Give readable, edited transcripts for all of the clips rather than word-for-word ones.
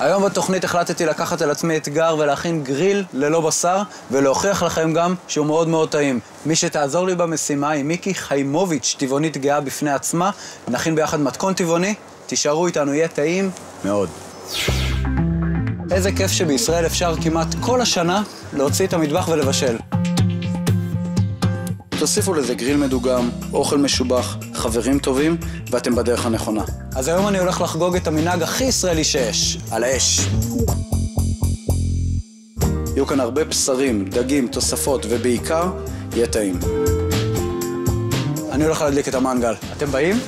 היום בתוכנית החלטתי לקחת על עצמי אתגר ולהכין גריל ללא בשר, ולהוכיח לכם גם שהוא מאוד מאוד טעים. מי שתעזור לי במשימה היא מיקי חיימוביץ', טבעונית גאה בפני עצמה. נכין ביחד מתכון טבעוני, תישארו איתנו, יהיה טעים מאוד. איזה כיף שבישראל אפשר כמעט כל השנה להוציא את המטבח ולבשל. תוסיפו לזה גריל מדוגם, אוכל משובח, חברים טובים, ואתם בדרך הנכונה. אז היום אני הולך לחגוג את המנהג הכי ישראלי שיש, על האש. יהיו כאן הרבה בשרים, דגים, תוספות, ובעיקר, יהיה טעים. אני הולך להדליק את המנגל. אתם באים?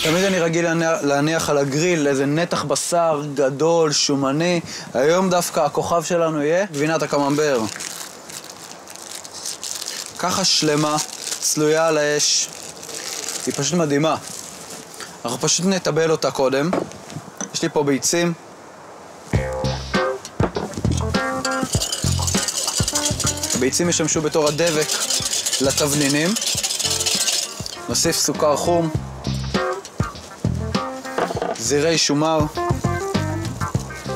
תמיד אני רגיל להניח על הגריל איזה נתח בשר גדול, שומני. היום דווקא הכוכב שלנו יהיה גבינת הקממבר. ככה שלמה, צלויה על האש. היא פשוט מדהימה. אנחנו פשוט נטבל אותה קודם. יש לי פה ביצים. הביצים ישמשו בתור הדבק לתבלינים. נוסיף סוכר חום. זירי שומר,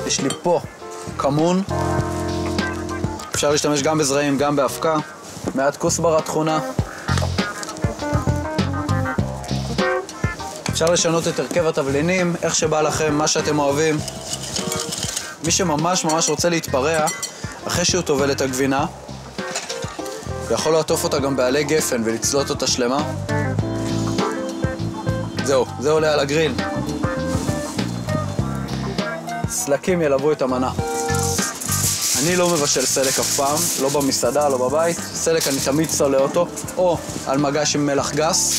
יש לי פה כמון, אפשר להשתמש גם בזרעים, גם באבקה, מעט כוסברה טחונה. אפשר לשנות את הרכב התבלינים, איך שבא לכם, מה שאתם אוהבים. מי שממש ממש רוצה להתפרע, אחרי שהוא טובל את הגבינה, יכול לעטוף אותה גם בעלי גפן ולצלות אותה שלמה. זהו, זה עולה על הגריל. סלקים ילוו את המנה. אני לא מבשל סלק אף פעם, לא במסעדה, לא בבית. סלק אני תמיד צולה אותו, או על מגש עם מלח גס,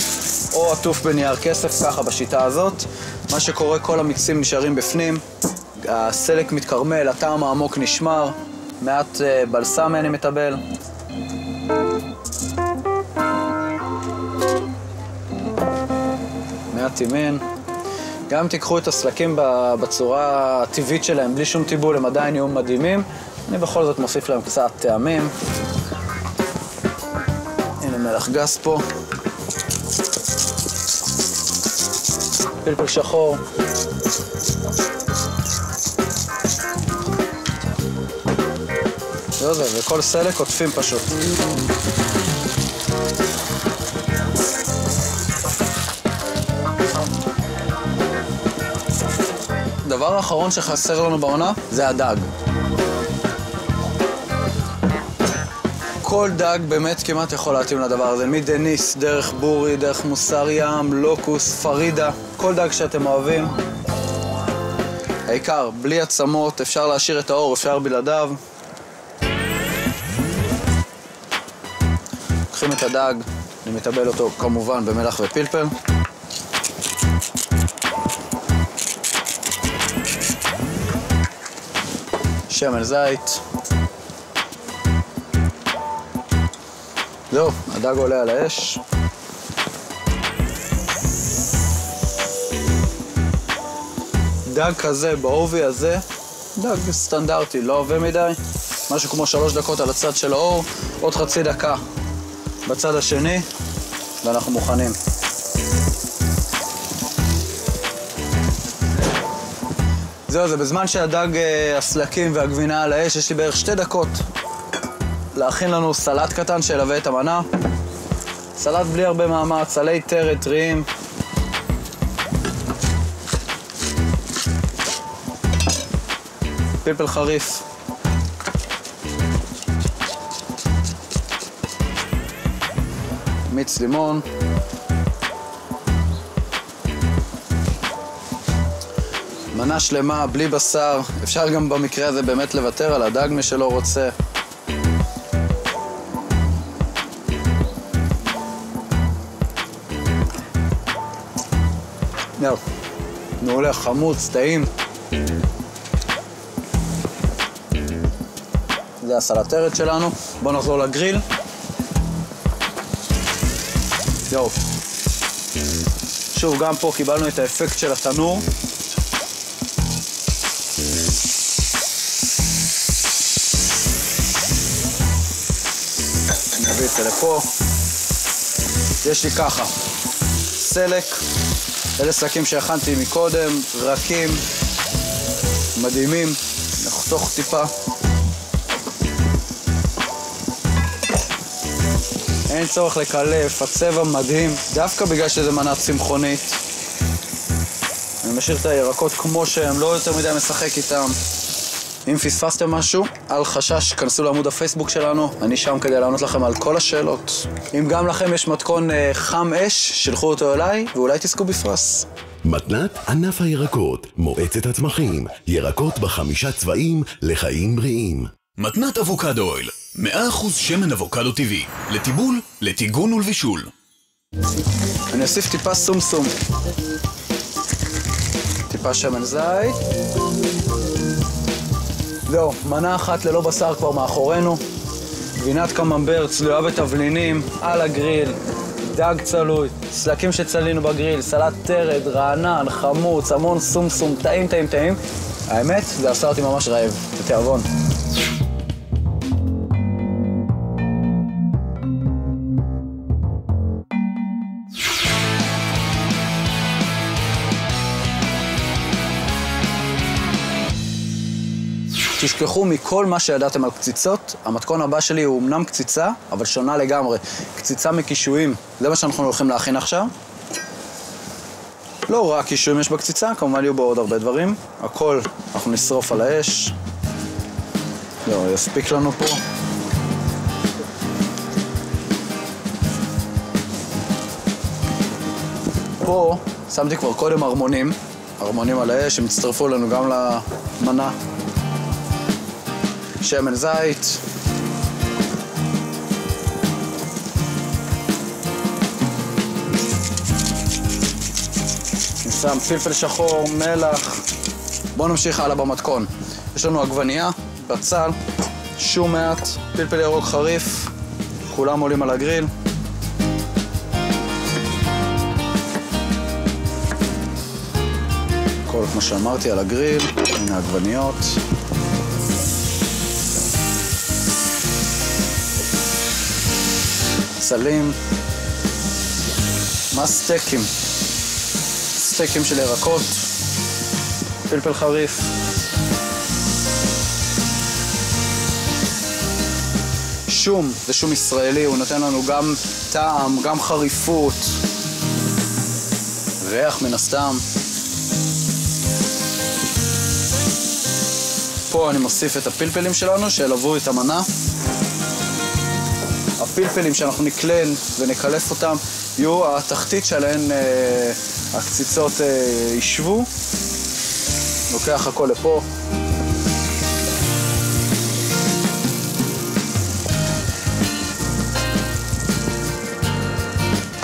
או עטוף בנייר כסף, ככה בשיטה הזאת. מה שקורה, כל המיצים נשארים בפנים, הסלק מתקרמל, הטעם העמוק נשמר, מעט בלסם אני מטבל. מעט טימין. גם אם תיקחו את הסלקים בצורה הטבעית שלהם, בלי שום טיבול, הם עדיין יהיו מדהימים. אני בכל זאת מוסיף להם קצת טעמים. הנה מלח גס פה. פלפל שחור. זה, וכל סלק עוטפים פשוט. הדבר האחרון שחסר לנו בעונה זה הדג. כל דג באמת כמעט יכול להתאים לדבר הזה, מדניס, דרך בורי, דרך מוסר ים, לוקוס, פרידה, כל דג שאתם אוהבים. העיקר, בלי עצמות, אפשר להשאיר את האור, אפשר בלעדיו. לוקחים את הדג, אני מטבל אותו כמובן במלח ופלפל. שמן זית. זהו, הדג עולה על האש. דג כזה, בעובי הזה, דג סטנדרטי, לא עובה מדי. משהו כמו 3 דקות על הצד של האור, עוד חצי דקה בצד השני, ואנחנו מוכנים. זהו, זה בזמן שהדג, הסלקים והגבינה על האש, יש לי בערך 2 דקות להכין לנו סלט קטן שילווה את המנה. סלט בלי הרבה מאמץ, סלי טרת, טריים. פלפל חריף. מיץ לימון. מנה שלמה, בלי בשר. אפשר גם במקרה הזה באמת לוותר על הדג מי שלא רוצה. זהו, מעולה, חמוץ, טעים. זה הסלטרת שלנו. בואו נחזור לגריל. זהו. שוב, גם פה קיבלנו את האפקט של התנור. נביא את זה לפה. יש לי ככה, סלק, אלה סלקים שהכנתי מקודם, רכים, מדהימים. נחתוך טיפה. אין צורך לקלף, הצבע מדהים, דווקא בגלל שזה מנה צמחונית. אני משאיר את הירקות כמו שהם, לא יותר מדי משחק איתם. אם פספסתם משהו, אל חשש, כנסו לעמוד הפייסבוק שלנו, אני שם כדי לענות לכם על כל השאלות. אם גם לכם יש מתכון חם אש, שלחו אותו אליי, ואולי תזכו בפרס. מתנת ענף הירקות, מועצת הצמחים, ירקות ב5 צבעים לחיים בריאים. מתנת אבוקדו אויל, 100% שמן אבוקדו טבעי, לטיבול, לטיגון ולבישול. אני אוסיף טיפה סום. טיפה שמן זית. זהו, מנה אחת ללא בשר כבר מאחורינו. גבינת קממבר צלויה בתבלינים, על הגריל, דג צלוי, סלקים שצלינו בגריל, סלט טרד, רענן, חמוץ, המון סום, טעים. האמת, זה עשה אותי ממש רעב, בתיאבון. תשכחו מכל מה שידעתם על קציצות. המתכון הבא שלי הוא אמנם קציצה, אבל שונה לגמרי. קציצה מקישואים. זה מה שאנחנו הולכים להכין עכשיו. לא רק קישואים יש בקציצה, כמובן יהיו בו עוד הרבה דברים. הכל אנחנו נשרוף על האש. זהו, יספיק לנו פה. פה שמתי כבר קודם ארמונים על האש, הם הצטרפו לנו גם למנה. שמן זית. אני שם פלפל שחור, מלח. בואו נמשיך הלאה במתכון. יש לנו עגבנייה, בצל, שום מעט, פלפל ירוק חריף. כולם עולים על הגריל. כל כמו שאמרתי על הגריל, הנה העגבניות. סלים, מה סטייקים? סטייקים של ירקות, פלפל חריף. שום, זה שום ישראלי, הוא נותן לנו גם טעם, גם חריפות, ריח מן הסתם. פה אני מוסיף את הפלפלים שלנו שילוו את המנה. הפלפלים שאנחנו נקלן ונקלף אותם יהיו התחתית שלהן הקציצות ישבו. לוקח הכל לפה.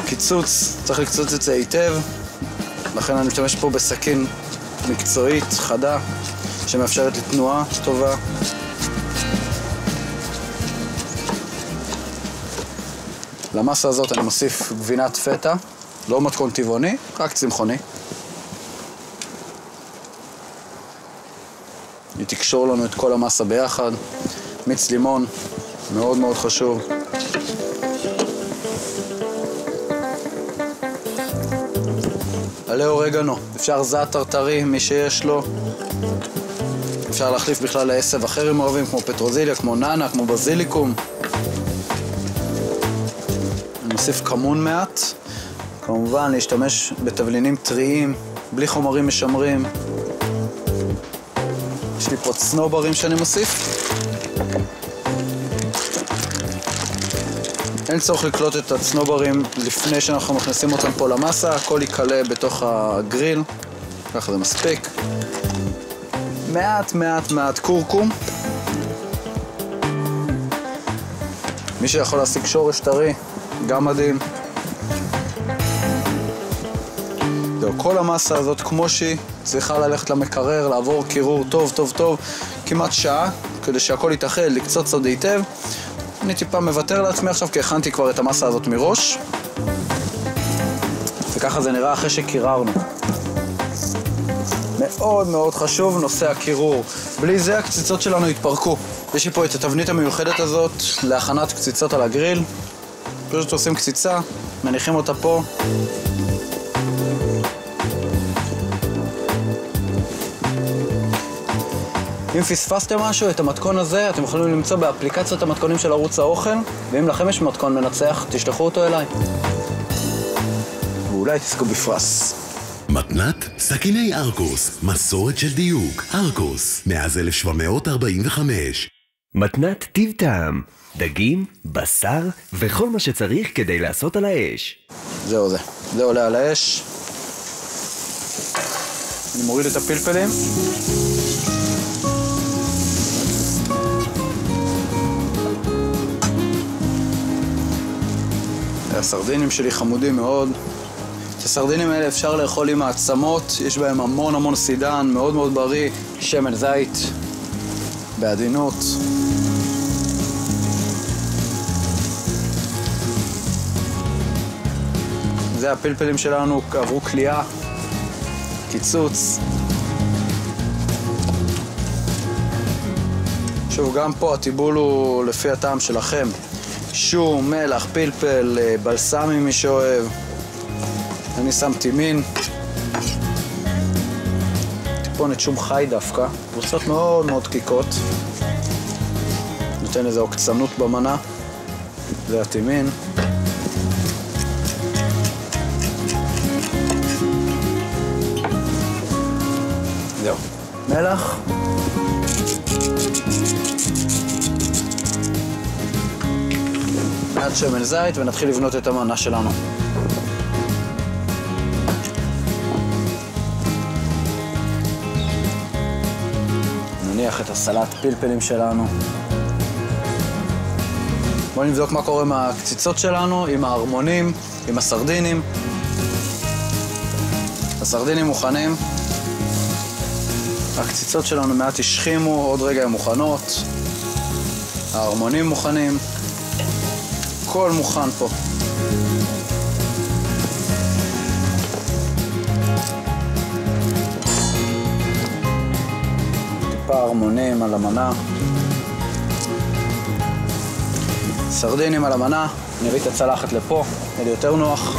קיצוץ, צריך לקצוץ את זה היטב, לכן אני משתמש פה בסכין מקצועית, חדה, שמאפשרת לתנועה טובה. למסה הזאת אני מוסיף גבינת פטה, לא מתכון טבעוני, רק צמחוני. היא תקשור לנו את כל המסה ביחד. מיץ לימון, מאוד מאוד חשוב. עלי אורגנו, אפשר זעתר טרי, מי שיש לו. אפשר להחליף בכלל לעשב אחר אם אוהבים, כמו פטרוזיליה, כמו נאנה, כמו בזיליקום. אני מוסיף כמון מעט. כמובן להשתמש בתבלינים טריים, בלי חומרים משמרים. יש לי פה צנוברים שאני מוסיף. אין צורך לקלוט את הצנוברים לפני שאנחנו מכניסים אותם פה למסה, הכל יקלה בתוך הגריל, ככה זה מספיק. מעט קורקום. מי שיכול להשיג שורש טרי, גם מדהים. כל המסה הזאת כמו שהיא צריכה ללכת למקרר, לעבור קירור טוב, כמעט שעה, כדי שהכל יתאכל, לקצוץ עוד היטב. אני טיפה מוותר לעצמי עכשיו, כי הכנתי כבר את המסה הזאת מראש. וככה זה נראה אחרי שקיררנו. מאוד מאוד חשוב נושא הקירור. בלי זה הקציצות שלנו יתפרקו. יש לי פה את התבנית המיוחדת הזאת להכנת קציצות על הגריל. פשוט עושים קציצה, מניחים אותה פה. אם פספסתם משהו, את המתכון הזה אתם יכולים למצוא באפליקציית המתכונים של ערוץ האוכל, ואם לכם יש מתכון מנצח, תשלחו אותו אליי. ואולי תזכו בפרס. מתנת סכיני ארקוס, מסורת של דיוק. ארקוס, מאז 1745. מתנת טיב טעם, דגים, בשר וכל מה שצריך כדי לעשות על האש. זהו זה. זה עולה על האש. אני מוריד את הפלפלים. הסרדינים שלי חמודים מאוד. את הסרדינים האלה אפשר לאכול עם העצמות, יש בהם המון המון סידן, מאוד מאוד בריא, שמן זית, בעדינות. זה הפלפלים שלנו, עברו קליעה, קיצוץ. שוב, גם פה הטיבול הוא לפי הטעם שלכם. שום, מלח, פלפל, בלסמי מי שאוהב. אני שמתי מין. טיפונת שום חי דווקא. קבוצות מאוד מאוד דקיקות. נותן איזו עוקצנות במנה. זה הטימין. זהו. מלח. מעט שמן זית ונתחיל לבנות את המנה שלנו. נניח את הסלט פלפלים שלנו. בואו נבדוק מה קורה עם הקציצות שלנו, עם ההרמונים, עם הסרדינים. הסרדינים מוכנים. הקציצות שלנו מעט השחימו, עוד רגע הן מוכנות. ההרמונים מוכנים. הכל מוכן פה. טיפה הרמונים על המנה. סרדינים על המנה. נביא את הצלחת לפה, יהיה לי יותר נוח.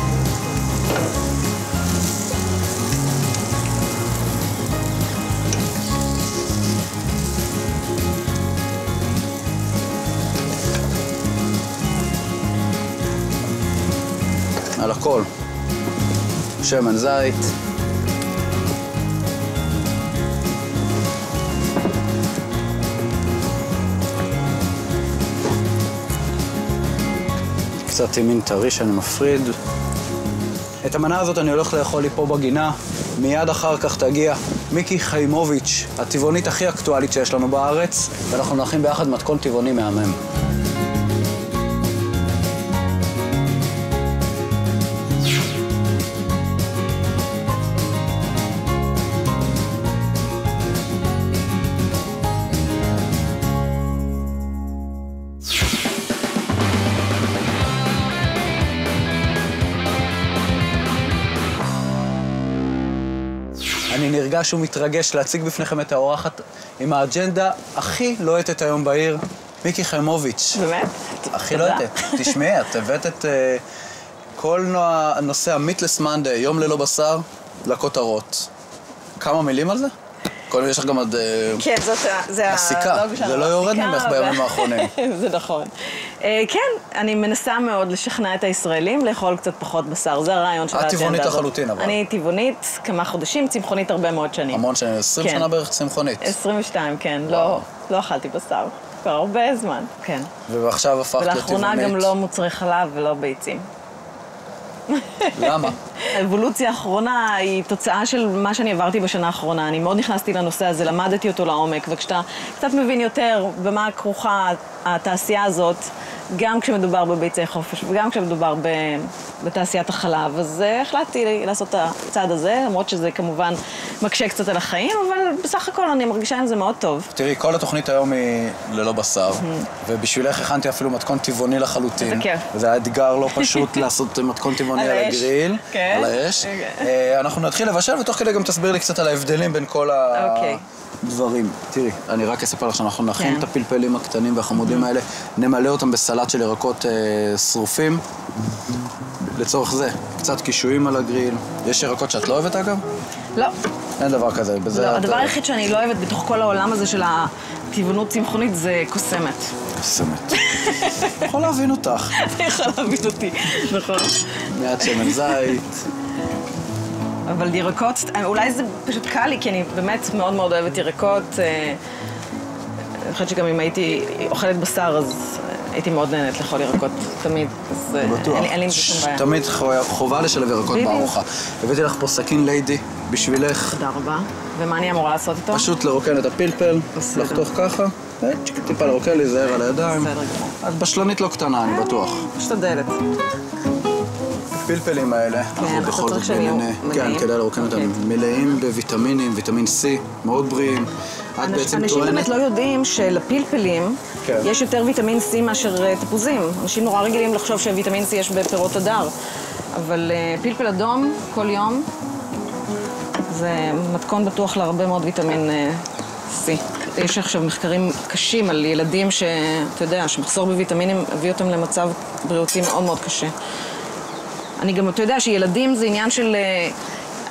על הכל. שמן זית. קצת ימין טרי שאני מפריד. את המנה הזאת אני הולך לאכול לי פה בגינה. מיד אחר כך תגיע מיקי חיימוביץ', הטבעונית הכי אקטואלית שיש לנו בארץ, ואנחנו נכין ביחד מתכון טבעוני מהמם. אני נרגש ומתרגש להציג בפניכם את האורחת עם האג'נדה הכי לוהטת היום בעיר, מיקי חיימוביץ'. באמת? הכי לוהטת. תשמעי, את הבאת את כל נושא המיטלס מנדי, יום ללא בשר, לכותרות. כמה מילים על זה? קודם יש לך גם עד... כן, זה הסיכה, זה לא יורד ממך בימים האחרונים. זה נכון. כן, אני מנסה מאוד לשכנע את הישראלים לאכול קצת פחות בשר, זה הרעיון של האג'נדה הזאת. את טבעונית לחלוטין אבל. אני טבעונית כמה חודשים, צמחונית הרבה מאוד שנים. המון שנים, 20 שנה בערך צמחונית. 22, כן, לא אכלתי בשר, כבר הרבה זמן, כן. ועכשיו הפכת לטבעונית. ולאחרונה גם לא מוצרי חלב ולא ביצים. למה? האבולוציה האחרונה היא תוצאה של מה שאני עברתי בשנה האחרונה. אני מאוד נכנסתי לנושא הזה, למדתי אותו לעומק, וכשאתה קצת מבין יותר במה כרוכה התעשייה הזאת, גם כשמדובר בביצי חופש וגם כשמדובר בתעשיית החלב, אז החלטתי לעשות את הצעד הזה, למרות שזה כמובן מקשה קצת על החיים, אבל בסך הכל אני מרגישה עם זה מאוד טוב. תראי, כל התוכנית היום היא ללא בשר, ובשבילך הכנתי אפילו מתכון טבעוני לחלוטין. זה כיף. וזה היה אתגר לא פשוט לעשות מתכון טבעוני על הגריל, על האש. אנחנו נתחיל לבשל, ותוך כדי גם תסביר לי קצת על ההבדלים בין כל הדברים. תראי, אני רק אספר לך שאנחנו נכין את הפלפלים הקטנים והחמודים האלה, נמלא אותם בסלט של ירקות שרופים. לצורך זה, קצת קישואים על הגריל. יש ירקות שאת לא אוהבת אגב? לא. אין דבר כזה. לא, הדבר היחיד שאני לא אוהבת בתוך כל העולם הזה של הטבעונות צמחונית זה קוסמת. קוסמת. יכול להבין אותך. אתה יכול להבין אותי, נכון. מעט שמן זית. אבל ירקות, אולי זה פשוט קל לי, כי אני באמת מאוד מאוד אוהבת ירקות. אני חושבת שגם אם הייתי אוכלת בשר, אז הייתי מאוד נהנית לאכול ירקות תמיד. אז אין לי עם זה שום בעיה. תמיד חובה לשלב ירקות בארוחה. הבאתי לך פה סכין ליידי בשבילך. תודה רבה. ומה אני אמורה לעשות איתו? פשוט לרוקן את הפלפל, לחתוך ככה, טיפה לרוקן, להיזהר על הידיים. בסדר גמור. את בשלנית לא קטנה, אני בטוח. משתדלת. הפלפלים האלה, אנחנו בכל זאת בענייני... כן, כדאי לרוקן אותם. מלאים בוויטמינים, ויטמין C, מאוד בריאים. את בעצם טוענת... אנשים באמת לא יודעים שלפלפלים יש יותר ויטמין C מאשר תפוזים. אנשים נורא רגילים לחשוב שוויטמין C יש בפירות הדר. אבל פלפל אדום כל יום זה מתכון בטוח להרבה מאוד ויטמין C. יש עכשיו מחקרים קשים על ילדים שאתה יודע, שמחסור בוויטמינים הביא אותם למצב בריאותי מאוד מאוד קשה. אני גם, אתה יודע, שילדים זה עניין של...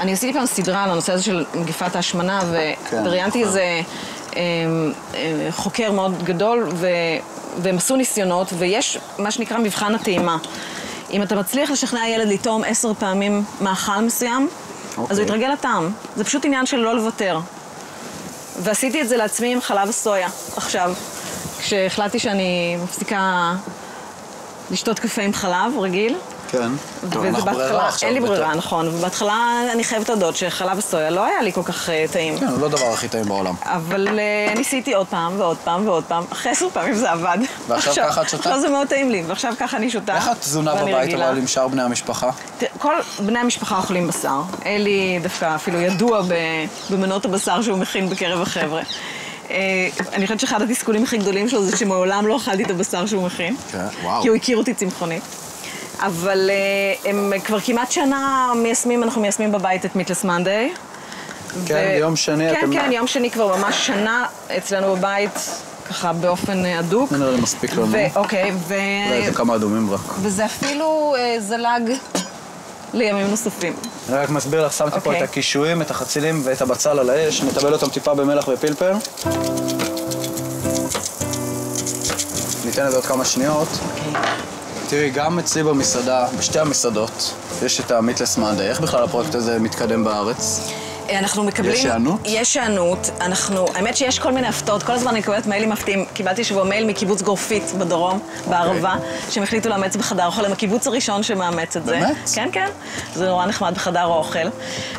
אני עשיתי פעם סדרה על הנושא הזה של מגפת ההשמנה, וראיינתי איזה חוקר מאוד גדול, והם עשו ניסיונות, ויש מה שנקרא מבחן הטעימה. אם אתה מצליח לשכנע ילד לטעום 10 פעמים מאכל מסוים, אז הוא יתרגל לטעם. זה פשוט עניין של לא לוותר. ועשיתי את זה לעצמי עם חלב הסויה, עכשיו. כשהחלטתי שאני מפסיקה לשתות קפה עם חלב רגיל, כן. טוב, אנחנו ברירה עכשיו. אין לי ברירה, נכון. ובהתחלה אני חייבת להודות שחלב הסויה לא היה לי כל כך טעים. כן, הוא לא הדבר הכי טעים בעולם. אבל ניסיתי עוד פעם ועוד פעם ועוד פעם. אחרי 10 פעמים זה עבד. ועכשיו ככה את שותה? עכשיו זה מאוד טעים לי, ועכשיו ככה אני שותה. איך את תזונה בבית אבל עם שאר בני המשפחה? כל בני המשפחה אוכלים בשר. אלי דווקא אפילו ידוע במנות הבשר שהוא מכין בקרב החבר'ה. אני חושבת שאחד התסכולים הכי גדולים שלו זה שמעולם לא אכלתי את הבשר שהוא מכין. כי הוא הכיר אותי צמחונית. אבל הם כבר כמעט שנה אנחנו מיישמים בבית את מיטלס מנדיי. כן, יום שני אתם... כן, יום שני כבר ממש שנה אצלנו בבית, ככה באופן הדוק. נראה לי מספיק לנו. אוקיי, זה כמה אדומים רק. וזה אפילו זלג לימים נוספים. אני רק מסביר לך, שמתי פה את הקישואים, את החצילים ואת הבצל על האש, נטבל אותם טיפה במלח ופלפל. ניתן לזה עוד כמה שניות. תראי, גם אצלי במסעדה, בשתי המסעדות, יש את המיטלס מנדיי. איך בכלל הפרויקט הזה מתקדם בארץ? אנחנו מקבלים... יש שענות? יש שענות. האמת שיש כל מיני הפתעות. כל הזמן אני מקבלת מיילים מפתיעים. קיבלתי שבוע מייל מקיבוץ גורפית בדרום, בערבה, שהם החליטו לאמץ בחדר אוכל. הם הקיבוץ הראשון שמאמץ את זה. באמת? כן, כן. זה נורא נחמד בחדר האוכל.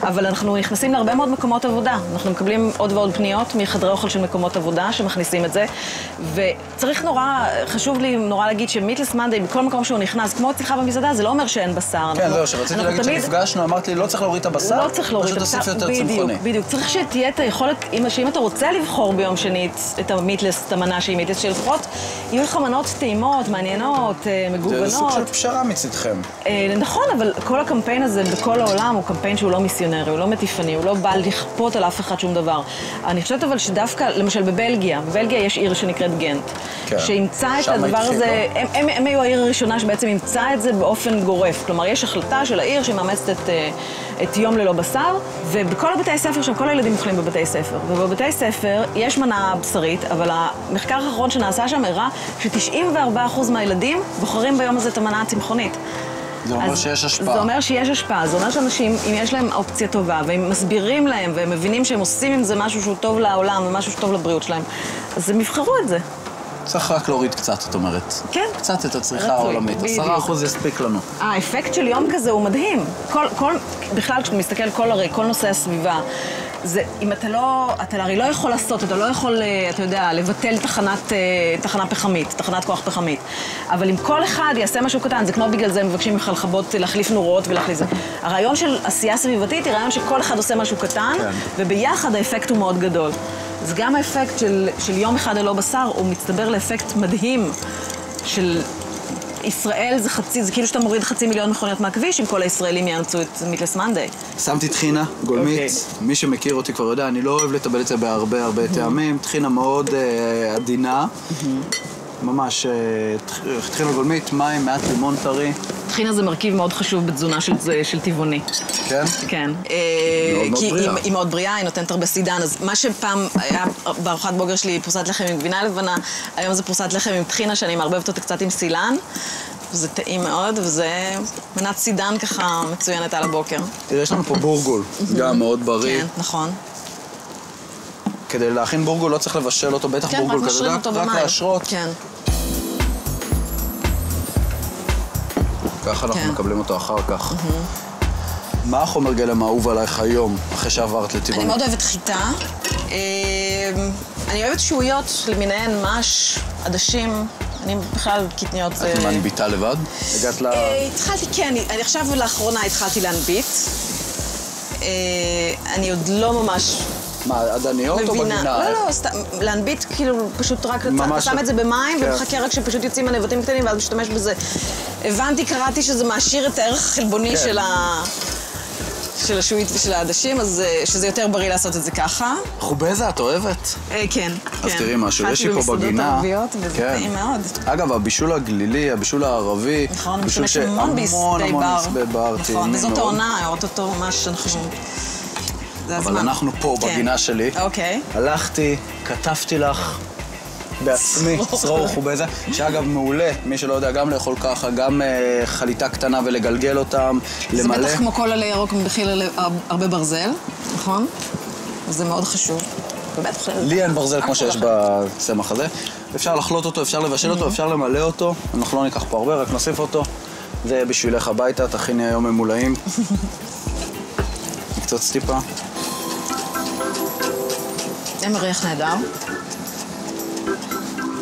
אבל אנחנו נכנסים להרבה מאוד מקומות עבודה. אנחנו מקבלים עוד ועוד פניות מחדרי אוכל של מקומות עבודה שמכניסים את זה. וצריך חשוב לי נורא להגיד שמיטלס מנדיי, בכל מקום שהוא נכנס, כמו אצלך במסעדה, זה לא אומר שאין בשר. כן, לא, שרציתי להגיד שנפגשנו, אמרת לי, לא צריך להוריד את הבשר, לא צריך להוריד את הבשר. בדיוק. צריך שתהיה את היכולת, שאם אתה רוצה לבחור ביום שני את המיטלס, את המנה שהיא מיטלס, שלפחות יהיו לך מנות טעימות, מעניינות, מגוונות. זה סוג של פשרה מצדכם. נכון, אבל כל הקמפיין הזה בכל העולם הוא קמפיין שהוא לא מיסיונרי, הוא לא מטיפני, הוא לא בא לכפות על אף אחד שום דבר. אני חושבת אבל שדווקא, למשל בבלגיה יש עיר שנקראת גנט, שאימצה את הדבר הזה, הם היו העיר הראשונה שבעצם אימצה את זה באופן גורף. כלומר, יש החלטה של העיר שמאמצת את יום ללא בשר, ובכל בתי הספר שם, כל הילדים אוכלים בבתי ספר. ובבתי ספר יש מנה בשרית, אבל המחקר האחרון שנעשה שם הראה ש94% מהילדים בוחרים ביום הזה את המנה הצמחונית. זה אומר שיש השפעה. זה אומר שיש השפעה. זה אומר שאנשים, אם יש להם אופציה טובה, והם מסבירים להם, והם מבינים שהם עושים עם זה משהו שהוא טוב לעולם, ומשהו שטוב לבריאות שלהם, אז הם יבחרו את זה. צריך רק להוריד קצת, את אומרת. כן. קצת את הצריכה העולמית. 10% יספיק לנו. האפקט של יום כזה הוא מדהים. בכלל, כשאתה מסתכל כל נושא הסביבה, אם אתה הרי לא יכול לעשות, אתה לא יכול, אתה יודע, לבטל תחנה פחמית, תחנת כוח פחמית. אבל אם כל אחד יעשה משהו קטן, זה כמו בגלל זה מבקשים ממך להחליף נורות ולהחליף זה. הרעיון של עשייה סביבתית היא רעיון שכל אחד עושה משהו קטן, וביחד האפקט הוא מאוד גדול. אז גם האפקט של יום אחד ללא בשר הוא מצטבר לאפקט מדהים של ישראל, זה כאילו שאתה מוריד 500,000 מכוניות מהכביש אם כל הישראלים יאמצו את מיטלס מנדיי. שמתי טחינה גולמית, מי שמכיר אותי כבר יודע, אני לא אוהב לטבל את זה בהרבה טעמים, טחינה מאוד עדינה, ממש טחינה גולמית, מים, מעט לימון טרי, טחינה זה מרכיב מאוד חשוב בתזונה של טבעוני. כן? כן. מאוד כי בריאה. היא מאוד בריאה, היא נותנת הרבה סידן, אז מה שפעם היה בארוחת בוקר שלי פרוסת לחם עם גבינה לבנה, היום זה פרוסת לחם עם טחינה שאני מערבבת אותה קצת עם סילן, וזה טעים מאוד, וזה מנת סידן ככה מצוינת על הבוקר. תראה, יש לנו פה בורגול, גם מאוד בריא. כן, נכון. כדי להכין בורגול לא צריך לבשל אותו, בטח כן, בורגול רק כזה, משרים אותו במים. רק להשרות. כן. ככה אנחנו כן. מקבלים אותו אחר כך. מה החומר גלם האהוב עלייך היום, אחרי שעברת לטבעוני? אני מאוד אוהבת חיטה. אני אוהבת שהויות למיניהן, מש, עדשים. אני בכלל קטניות... את מנביטה לבד? הגעת ל... התחלתי, כן. אני עכשיו לאחרונה התחלתי להנביט. אני עוד לא ממש... מה, עדניות או מבינה. בגינה? לא, סתם, להנביט כאילו פשוט רק ממש אתה שם את זה במים כן. ומחכה רק שפשוט יוצאים הנבטים קטנים ואז משתמש בזה. הבנתי, קראתי שזה מעשיר את הערך החלבוני כן. של השעועית ושל העדשים, אז שזה יותר בריא לעשות את זה ככה. חובזה, את אוהבת? כן. אז תראי משהו, יש לי פה התחלתי בגינה. במסעדות ערביות וזה טעים מאוד. אגב, הבישול הגלילי, הבישול הערבי, נכון, בישול משתמש המון בשדה בר. בשדה בר, נכון, טעימים וזאת מאוד. העונה, אוטוטו ממש אנחנו... זה אבל הזמן. אנחנו פה כן. בגינה שלי. אוקיי. הלכתי, כתבתי לך בעצמי צרור חובזה, שאגב מעולה, מי שלא יודע, גם לאכול ככה, גם חליטה קטנה ולגלגל אותם, זה למלא. בטח כמו כל עלי ירוק מכיל הרבה ברזל, נכון? זה מאוד חשוב. באמת אוכלים. לי אין ברזל כמו שיש בצמח הזה. אפשר לחלוט אותו, אפשר לבשל אותו, אפשר למלא אותו. אנחנו לא ניקח פה הרבה, רק נוסיף אותו. זה בשבילך הביתה, תכיני היום ממולאים. נקצוץ טיפה. זה מריח נהדר.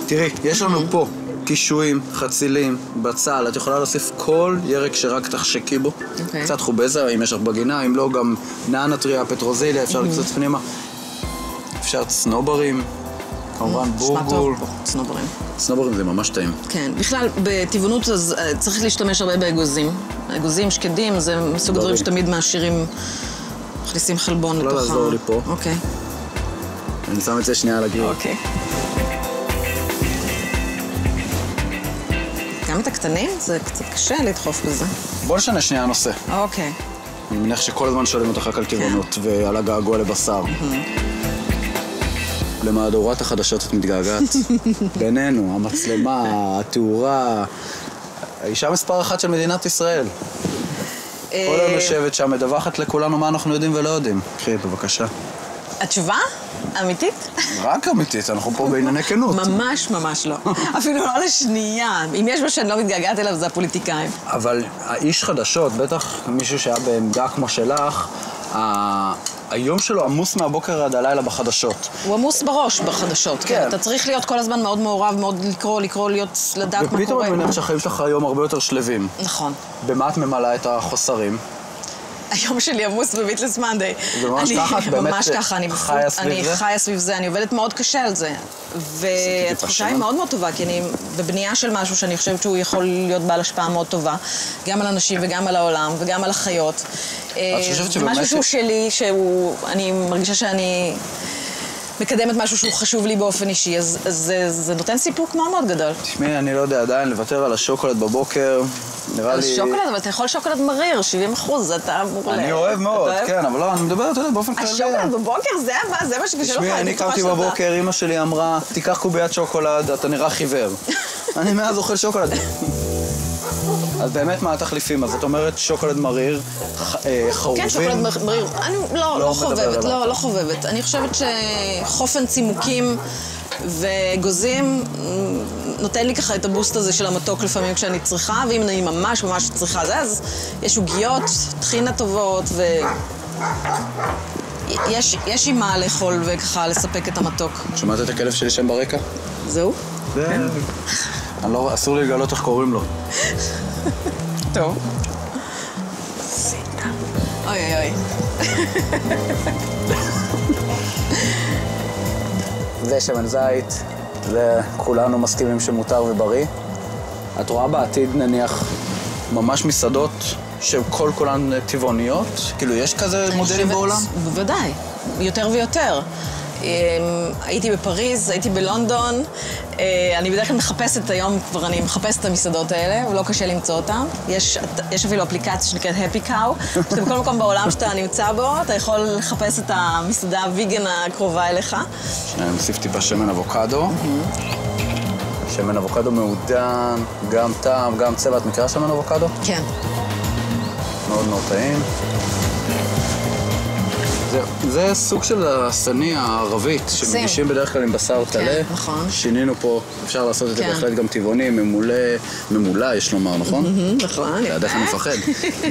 תראי, יש לנו פה קישואים, חצילים, בצל, את יכולה להוסיף כל ירק שרק תחשקי בו. אוקיי. קצת חובזה, אם יש לך בגינה, אם לא, גם נענה טריה, פטרוזיליה, אפשר לקצוץ פנימה. אפשר צנוברים, כמובן בורגול. נשמע טוב, צנוברים. צנוברים זה ממש טעים. כן, בכלל, בטבעונות אז צריך להשתמש הרבה באגוזים. אגוזים, שקדים, זה מסוג הדברים שתמיד מעשירים, מכניסים חלבון לתוך ה... לא לעזור לי פה. אוקיי. אני שם את זה שנייה על הגריל. אוקיי. גם את הקטנים? זה קצת קשה לדחוף בזה. בוא נשנה שנייה הנושא. אוקיי. אני מניח שכל הזמן שואלים אותך רק על טבעונות ועל הגעגוע לבשר. למהדורת החדשות את מתגעגעת. בינינו, המצלמה, התאורה, האישה מספר אחת של מדינת ישראל. כל היום יושבת שם, מדווחת לכולנו מה אנחנו יודעים ולא יודעים. קחי, בבקשה. התשובה? אמיתית? רק אמיתית, אנחנו פה בענייני כנות. ממש ממש לא. אפילו לא לשנייה. אם יש מה שאני לא מתגעגעת אליו, זה הפוליטיקאים. אבל האיש חדשות, בטח מישהו שהיה בעמדה כמו שלך, היום שלו עמוס מהבוקר עד הלילה בחדשות. הוא עמוס בראש בחדשות, כן. אתה צריך להיות כל הזמן מאוד מעורב, מאוד לקרוא, להיות, לדעת מה קורה. ופתאום אני מניח שהחיים שלך היום הרבה יותר שלווים. נכון. במה את ממלאה את החוסרים? היום שלי עמוס בביטלס מנדי. זה ממש ככה? את באמת ממש ככה, אני חיה סביב זה? אני חיה סביב זה, אני עובדת מאוד קשה על זה. והתחושה היא מאוד מאוד טובה, כי אני בבנייה של משהו שאני חושבת שהוא יכול להיות בעל השפעה מאוד טובה, גם על אנשים וגם על העולם וגם על החיות. את חושבת זה שבאמת... משהו שהוא שלי, אני מרגישה שאני מקדמת משהו שהוא חשוב לי באופן אישי, אז זה נותן סיפוק מאוד מאוד גדול. תשמעי, אני לא יודע עדיין לוותר על השוקולד בבוקר, נראה לי... שוקולד, אבל אתה יכול שוקולד מריר, 70%, אתה אמור אני אוהב מאוד, כן, אבל לא, אני מדבר, אתה יודע, באופן כללי. השוקולד בבוקר, זה מה שקשה לך. תשמעי, אני קמתי בבוקר, אמא שלי אמרה, תיקח קוביית שוקולד, אתה נראה חיוור. אני מאז אוכל שוקולד. אז באמת מה התחליפים? אז את אומרת שוקולד מריר, חרובים? כן, שוקולד מריר. אני לא חובבת, עליו. לא חובבת. אני חושבת שחופן צימוקים ואגוזים נותן לי ככה את הבוסט הזה של המתוק לפעמים כשאני צריכה, ואם אני ממש ממש צריכה זה, אז יש עוגיות, טחינה טובות, יש עם מה לאכול וככה לספק את המתוק. שמעת את הכלב שלי שם ברקע? זהו? כן. אסור לי לגלות איך קוראים לו. טוב. אוי אוי אוי. זה שמן זית, וכולנו מסכימים שמותר ובריא. את רואה בעתיד נניח ממש מסעדות שכל כולן טבעוניות? כאילו יש כזה מודלים בעולם? בוודאי, יותר ויותר. הייתי בפריז, הייתי בלונדון. אני בדרך כלל מחפשת היום, כבר אני מחפשת את המסעדות האלה, ולא קשה למצוא אותן. יש אפילו אפליקציה שנקראת Happy Cow, שאתה בכל מקום בעולם שאתה נמצא בו, אתה יכול לחפש את המסעדה הוויגן הקרובה אליך. אני מוסיף טיפה שמן אבוקדו. שמן אבוקדו מעודן, גם טעם, גם צבע. את מכירה שמן אבוקדו? כן. מאוד מאוד טעים. זה סוג של הסני הערבית, שמגישים בדרך כלל עם בשר טלה. כן, נכון. שינינו פה, אפשר לעשות את זה בהחלט גם טבעוני, ממולה, יש לומר, נכון? נכון. ידעך אני מפחד.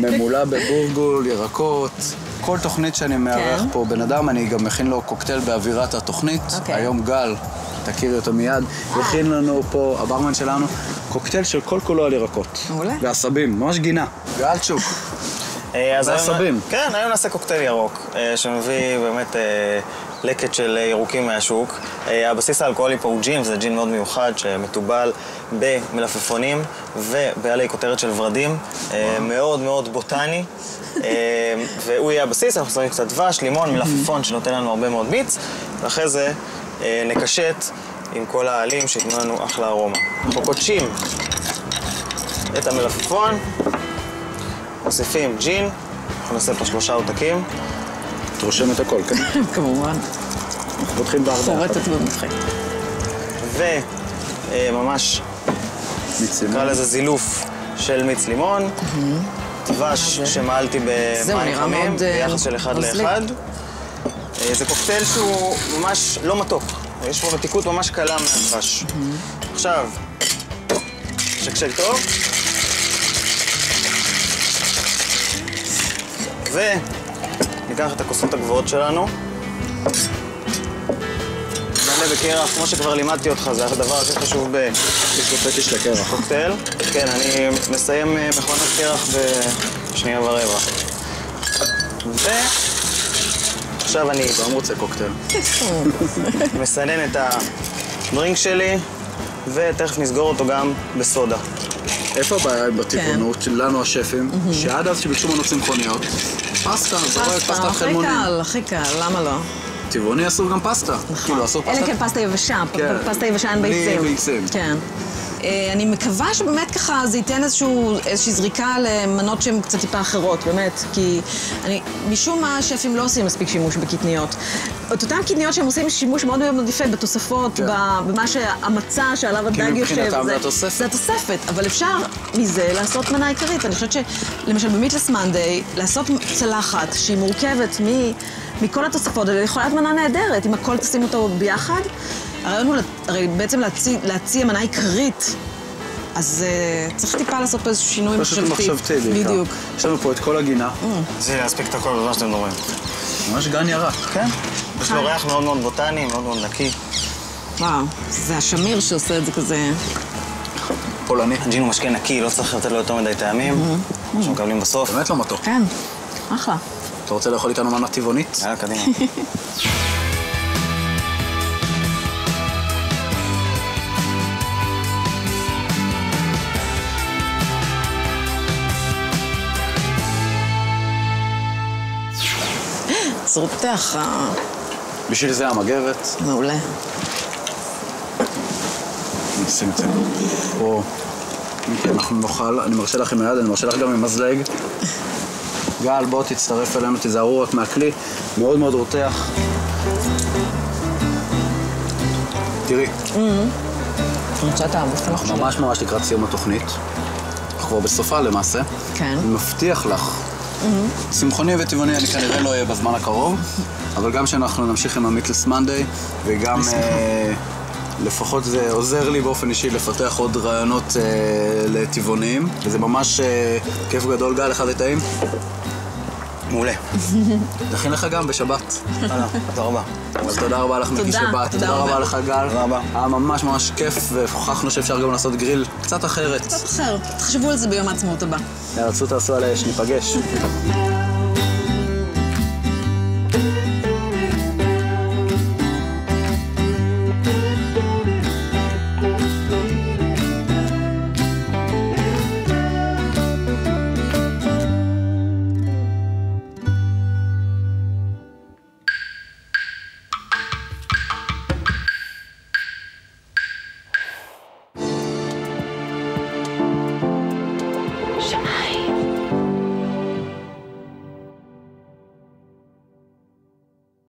ממולה בבורגול, ירקות. כל תוכנית שאני מארח פה בן אדם, אני גם מכין לו קוקטייל באווירת התוכנית. היום גל, תכירי אותו מיד, הכין לנו פה, הברמן שלנו, קוקטייל של כל כולו על ירקות. מעולה. ועשבים, ממש גינה. גלצ'וק. ועשבים. כן, היום נעשה קוקטייל ירוק, שמביא באמת לקט של ירוקים מהשוק. הבסיס האלכוהולי פה הוא ג'ין, וזה ג'ין מאוד מיוחד שמטובל במלפפונים ובעלי כותרת של ורדים, מאוד מאוד בוטני. והוא יהיה הבסיס, אנחנו שמים קצת דבש, לימון, מלפפון שנותן לנו הרבה מאוד מיץ, ואחרי זה נקשט עם כל העלים שיתנו לנו אחלה ארומה. אנחנו קודשים את המלפפון, מוסיפים ג'ין, אנחנו נעשה פה 3 עותקים. את רושמת הכל, כן? כמובן. פותחים בהרבה. חורטת במתחיל. וממש נקרא לזה זילוף של מיץ לימון. דבש שמעלתי במים חמים ביחס של 1 ל-1. זה קוקטייל שהוא ממש לא מתוק. יש פה מתיקות ממש קלה מהדבש. עכשיו, שקשק טוב. וניקח את הכוסות הגבוהות שלנו. נעלה בקרח, כמו שכבר לימדתי אותך, זה הדבר הכי חשוב בשופט של הקרח. קוקטייל. כן, אני מסיים מכונת קרח בשנייה ורבע. ועכשיו אני גם רוצה קוקטייל. מסנן את הדרינק שלי, ותכף נסגור אותו גם בסודה. איפה הבעיה בטבעונות שלנו השפים, שעד אז שביקשו מנו צמחוניות, פסטה, פסטת חלמונים. הכי קל, למה לא? טבעוני אסור גם פסטה. כאילו אסור פסטה? אלה כן פסטה יבשה, פסטה יבשה אין ביצים. בלי ביצים. כן. אני מקווה שבאמת ככה זה ייתן איזושהי זריקה למנות שהן קצת טיפה אחרות, באמת, כי משום מה השפים לא עושים מספיק שימוש בקטניות. את אותן קטניות שהם עושים שימוש מאוד מאוד יפה בתוספות, במה שהמצע שעליו הדג יושב, זה התוספת, אבל אפשר מזה לעשות מנה עיקרית. אני חושבת שלמשל במיטלס מנדיי, לעשות צלחת שהיא מורכבת מכל התוספות, זה יכולה להיות מנה נהדרת, אם הכל תשים אותו ביחד. הרעיון הוא בעצם להציע מנה עיקרית, אז צריך טיפה לעשות פה איזשהו שינוי מחשבתי. בדיוק. יש לנו פה את כל הגינה. זה להספיק את הכל בזמן שאתם מדברים. ממש גן ירק. כן. יש לו ריח מאוד מאוד בוטני, מאוד מאוד נקי. וואו, זה השמיר שעושה את זה כזה... פולני. הג'ין הוא משקה נקי, לא צריך לתת לו יותר מדי טעמים, שמקבלים בסוף. באמת לא מתוק. כן, אחלה. אתה רוצה לאכול איתנו מנה טבעונית? יאללה, קדימה. זרותח. בשביל זה המגבת. מעולה. נשים את זה פה. אנחנו נאכל, אני מרשה לך עם היד, אני מרשה לך גם עם מזלג. גל, בוא תצטרף אלינו, תיזהרו רק מהכלי. מאוד מאוד רותח. תראי. אנחנו ממש לקראת סיום התוכנית. אנחנו כבר בסופה למעשה. כן. אני מבטיח לך. צמחוני וטבעוני אני כנראה לא אהיה בזמן הקרוב, אבל גם שאנחנו נמשיך עם המיטלס מנדיי, וגם לפחות זה עוזר לי באופן אישי לפתח עוד רעיונות לטבעוניים, וזה ממש כיף גדול. גל, אחד הטעים? מעולה. נכין לך גם בשבת. תודה רבה. אז תודה רבה לך מיקי שבת, תודה רבה לך גל. תודה רבה. היה ממש כיף, והוכחנו שאפשר גם לעשות גריל קצת אחרת. קצת אחר, תחשבו על זה ביום העצמאות הבא. יאללה, תעשו על האש, ניפגש.